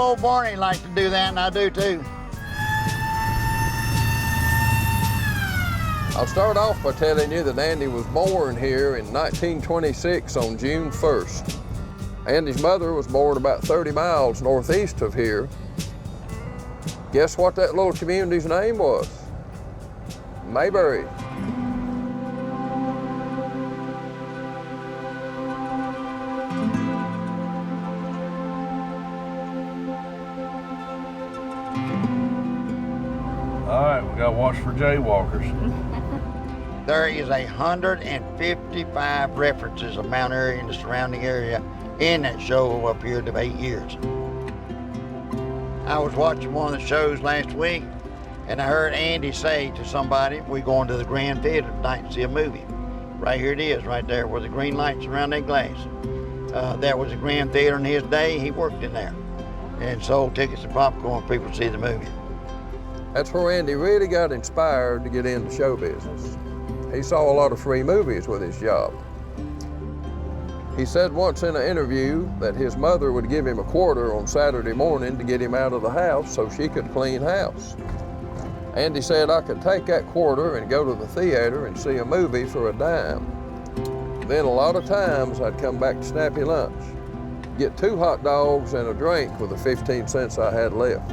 old Barney likes to do that, and I do too. I'll start off by telling you that Andy was born here in 1926 on June 1st. Andy's mother was born about 30 miles northeast of here. Guess what that little community's name was? Mayberry. All right, we gotta watch for jaywalkers. There is 155 references of Mount Airy and the surrounding area in that show up here to 8 years. I was watching one of the shows last week, and I heard Andy say to somebody, we're going to the Grand Theater tonight to see a movie. Right here it is, right there, where the green lights around that glass. That was the Grand Theater in his day. He worked in there and sold tickets and popcorn for people to see the movie. That's where Andy really got inspired to get into show business. He saw a lot of free movies with his job. He said once in an interview that his mother would give him a quarter on Saturday morning to get him out of the house so she could clean house. Andy said I could take that quarter and go to the theater and see a movie for a dime. Then a lot of times I'd come back to Snappy Lunch, get 2 hot dogs and a drink with the 15 cents I had left.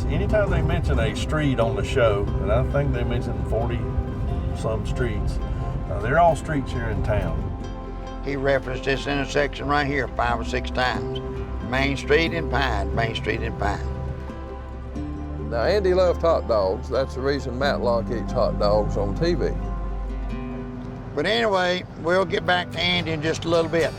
Anytime they mention a street on the show, and I think they mentioned 40-some streets, they're all streets here in town. He referenced this intersection right here 5 or 6 times. Main Street and Pine, Main Street and Pine. Now, Andy loved hot dogs. That's the reason Matlock eats hot dogs on TV. But anyway, we'll get back to Andy in just a little bit.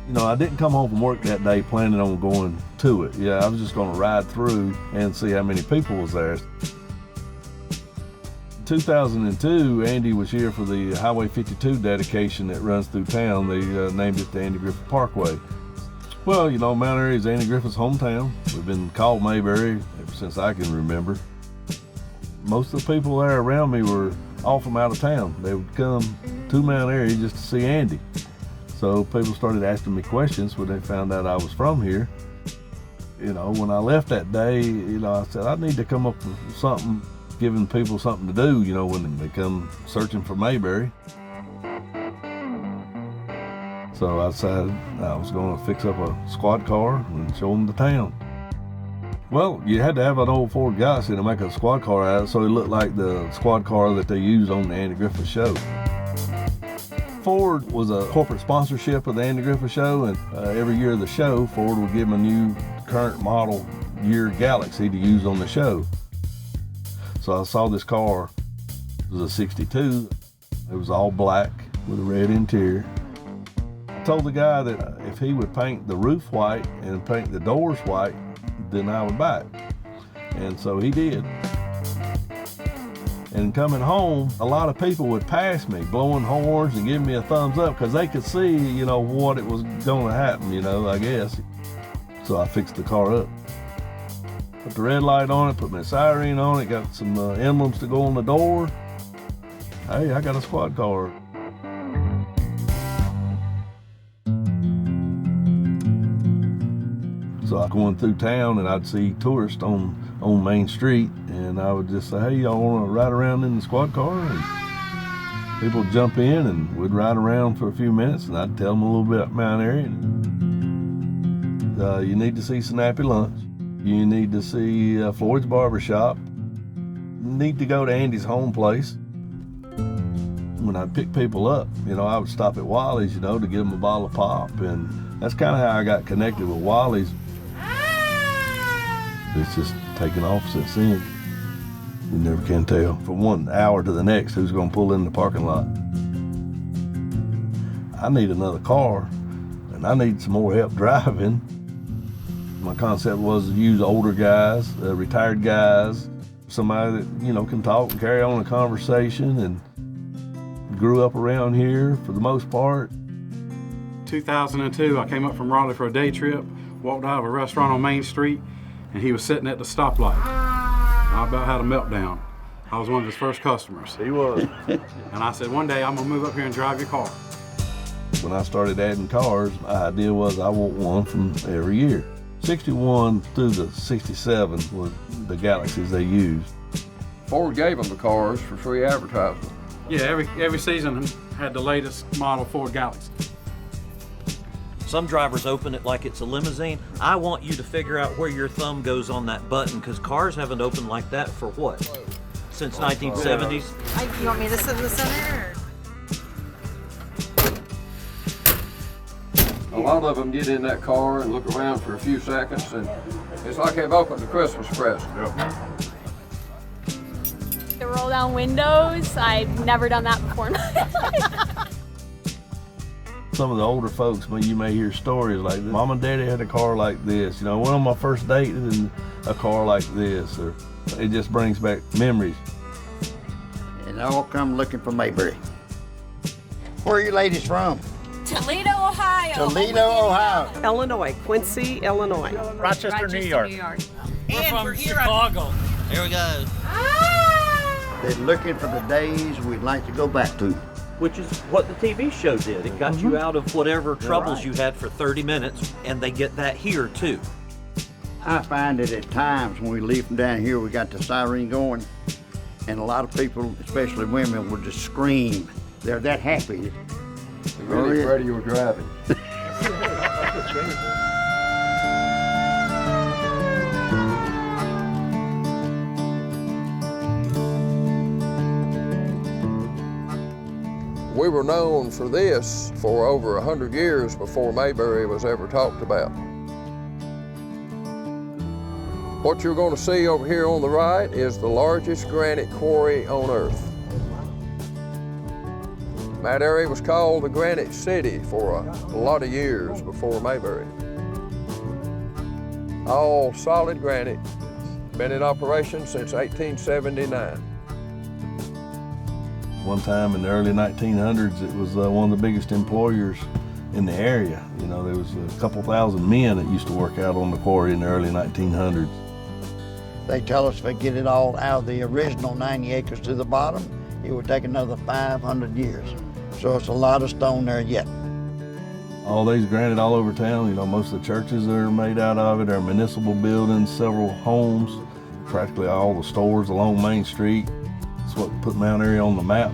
You know, I didn't come home from work that day planning on going to it. Yeah, I was just gonna ride through and see how many people was there. 2002, Andy was here for the Highway 52 dedication that runs through town. They named it the Andy Griffith Parkway. Well, you know, Mount Airy is Andy Griffith's hometown. We've been called Mayberry ever since I can remember. Most of the people there around me were all from out of town. They would come to Mount Airy just to see Andy. So people started asking me questions when they found out I was from here. You know, when I left that day, you know, I said, I need to come up with something, giving people something to do, you know, when they come searching for Mayberry. So I decided I was going to fix up a squad car and show them the town. Well, you had to have an old Ford Galaxy to make a squad car out of it, so it looked like the squad car that they used on the Andy Griffith show. Ford was a corporate sponsorship of the Andy Griffith show, and every year of the show, Ford would give them a new current model year Galaxy to use on the show. So I saw this car. It was a 62. It was all black with a red interior. I told the guy that if he would paint the roof white and paint the doors white, then I would buy it. And so he did. And coming home, a lot of people would pass me, blowing horns and giving me a thumbs up because they could see, you know, what it was going to happen, you know, I guess. So I fixed the car up. Put the red light on it, put my siren on it, got some emblems to go on the door. Hey, I got a squad car. So I was going through town and I'd see tourists on Main Street, and I would just say, hey, y'all want to ride around in the squad car? And people would jump in and we'd ride around for a few minutes, and I'd tell them a little bit about Mount Airy. You need to see Snappy Lunch. You need to see Floyd's Barbershop. You need to go to Andy's home place. When I'd pick people up, you know, I would stop at Wally's, you know, to give them a bottle of pop, and that's kind of how I got connected with Wally's. It's just taken off since then. You never can tell from 1 hour to the next who's going to pull in the parking lot. I need another car, and I need some more help driving. My concept was to use older guys, retired guys, somebody that, you know, can talk and carry on a conversation, and grew up around here for the most part. 2002, I came up from Raleigh for a day trip, walked out of a restaurant on Main Street, and he was sitting at the stoplight. I about had a meltdown. I was one of his first customers. He was. And I said, one day I'm gonna move up here and drive your car. When I started adding cars, my idea was I want one from every year. 61 through the 67 were the Galaxies they used. Ford gave them the cars for free advertising. Yeah, every season had the latest model Ford Galaxy. Some drivers open it like it's a limousine. I want you to figure out where your thumb goes on that button, because cars haven't opened like that for what? Since 1970s? You want me to sit in the center? A lot of them get in that car and look around for a few seconds, and it's like they've opened a Christmas present. The roll down windows, I've never done that before in my life. Some of the older folks, you may hear stories like this. Mom and Daddy had a car like this. You know, I went on my first date in a car like this. Or it just brings back memories. And they all come looking for Mayberry. Where are you ladies from? Toledo, Ohio. Toledo, Ohio. Illinois, Quincy, Illinois. Rochester, New York. We're from Chicago. Here we go. They're looking for the days we'd like to go back to. Which is what the TV show did. It got you out of whatever troubles you had for 30 minutes, and they get that here too. I find that at times when we leave from down here, we got the siren going, and a lot of people, especially women, will just scream. They're that happy. They're really afraid you were driving. We were known for this for over 100 years before Mayberry was ever talked about. What you're going to see over here on the right is the largest granite quarry on Earth. Mount Airy was called the Granite City for a lot of years before Mayberry. All solid granite, been in operation since 1879. One time in the early 1900s, it was one of the biggest employers in the area. You know, there was a couple thousand men that used to work out on the quarry in the early 1900s. They tell us if they get it all out of the original 90 acres to the bottom, it would take another 500 years. So it's a lot of stone there yet. All these granite all over town. You know, most of the churches that are made out of it are municipal buildings, several homes, practically all the stores along Main Street. It's what put Mount Airy on the map.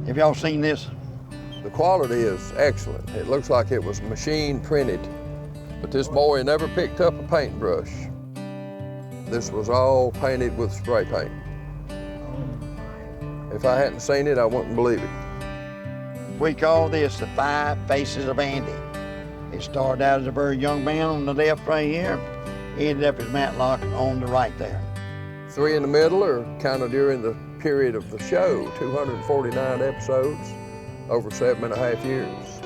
Have y'all seen this? The quality is excellent. It looks like it was machine printed, but this boy never picked up a paintbrush. This was all painted with spray paint. If I hadn't seen it, I wouldn't believe it. We call this the 5 Faces of Andy. It started out as a very young man on the left right here, ended up as Matlock on the right there. 3 in the middle are kind of during the period of the show, 249 episodes, over 7.5 years.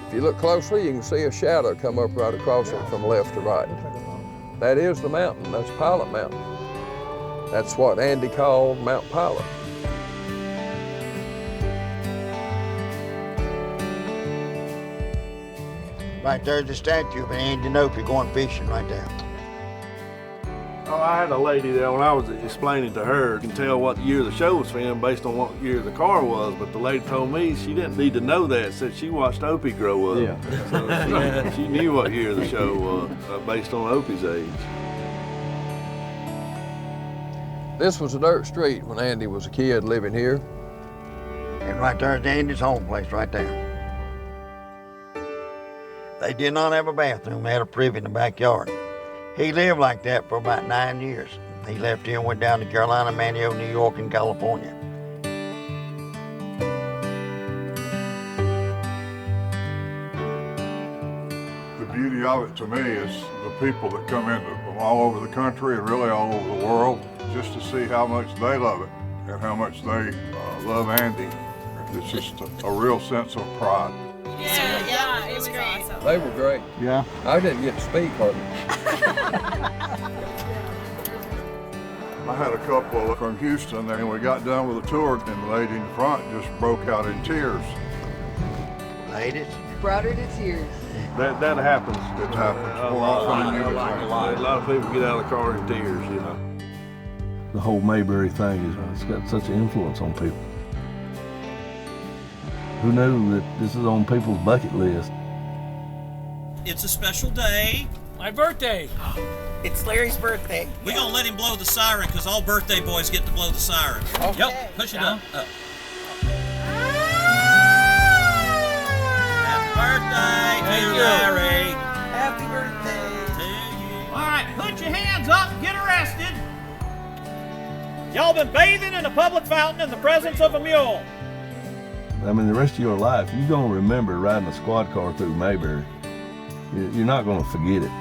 If you look closely, you can see a shadow come up right across it from left to right. That is the mountain, that's Pilot Mountain. That's what Andy called Mount Pilot. Right there's the statue of Andy Nope going fishing right there. Oh, I had a lady there when I was explaining to her. You can tell what year the show was filmed based on what year the car was, but the lady told me she didn't need to know that. Said she watched Opie grow up. Yeah. So she knew what year the show was based on Opie's age. This was a dirt street when Andy was a kid living here. And right there's Andy's home place right there. They did not have a bathroom. They had a privy in the backyard. He lived like that for about 9 years. He left here and went down to Carolina, Manio, New York, and California. The beauty of it to me is the people that come in from all over the country and really all over the world just to see how much they love it and how much they love Andy. It's just a real sense of pride. Yeah, it was great. Awesome. They were great. Yeah. I didn't get to speak hardly. I had a couple from Houston, and we got done with the tour, and the lady in front just broke out in tears. Ladies? Brought her to tears. That happens. It happens more often than you would think. A lot of people get out of the car in tears, you know. The whole Mayberry thing it's got such an influence on people. Who knew that this is on people's bucket list? It's a special day. My birthday. It's Larry's birthday. We're gonna let him blow the siren because all birthday boys get to blow the siren. Okay. Yep, push it up. Happy birthday to you, Larry. Happy birthday. To you. All right, put your hands up, get arrested. Y'all been bathing in a public fountain in the presence of a mule. I mean, the rest of your life, you're going to remember riding a squad car through Mayberry. You're not going to forget it.